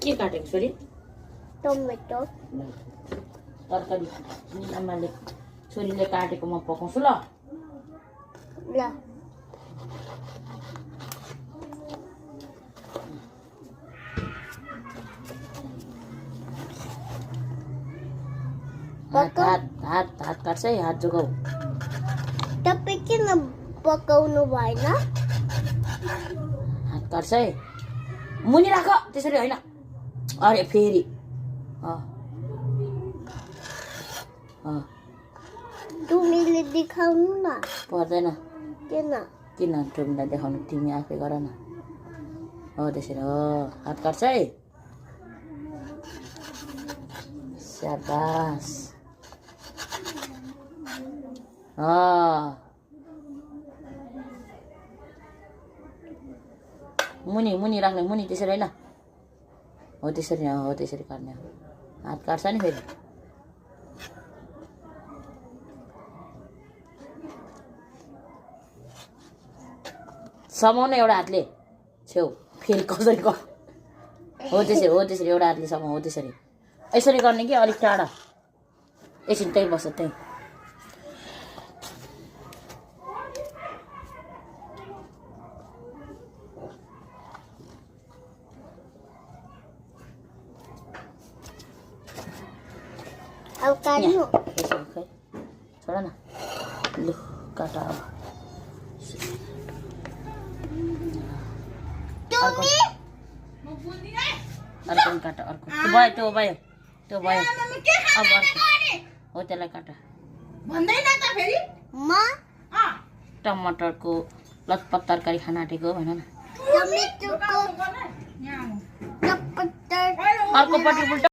के काटेको छोरी? टमेटो तरकारी आमाले छोरीले काटेको म पकाउँछु ल। ल हात हात हात हात काट्छ है, हात जोगाउ। तपाईँ किन पकाउनु भएन? हात काट्छ है, मुनि राख त्यसरी होइन। अरे फेरि तुमीले देखाउनु न। पर्दैन। किन? किन तिमीलाई देखाउनु, तिमी आफै गर न। हो त्यसरी हो, हात काट्छ है। स्याबास। मुनि मुनि राख्ने, मुनि त्यसरी होइन। हो त्यसरी, हो त्यसरी काट्ने। हात काट्छ नि फेरि। समाउनु एउटा हातले छेउ, फेरि कसरी हो त्यसरी, हो त्यसरी एउटा हातले समाउ। हो त्यसरी यसरी गर्ने कि अलिक टाढा। एकछिन त्यहीँ बस्छ, त्यहीँ। अब काट्नु। यसरी खै छोड न, लु काट अब। अर्को पनि काट, अर्को त्यो भयो, त्यो भयो, त्यो भयो। अब अर्को हो, त्यसलाई काट। म टमाटरको लतपत तरकारी खान आँटेको भन न। टमेटोको अर्कोपट्टि उल्टा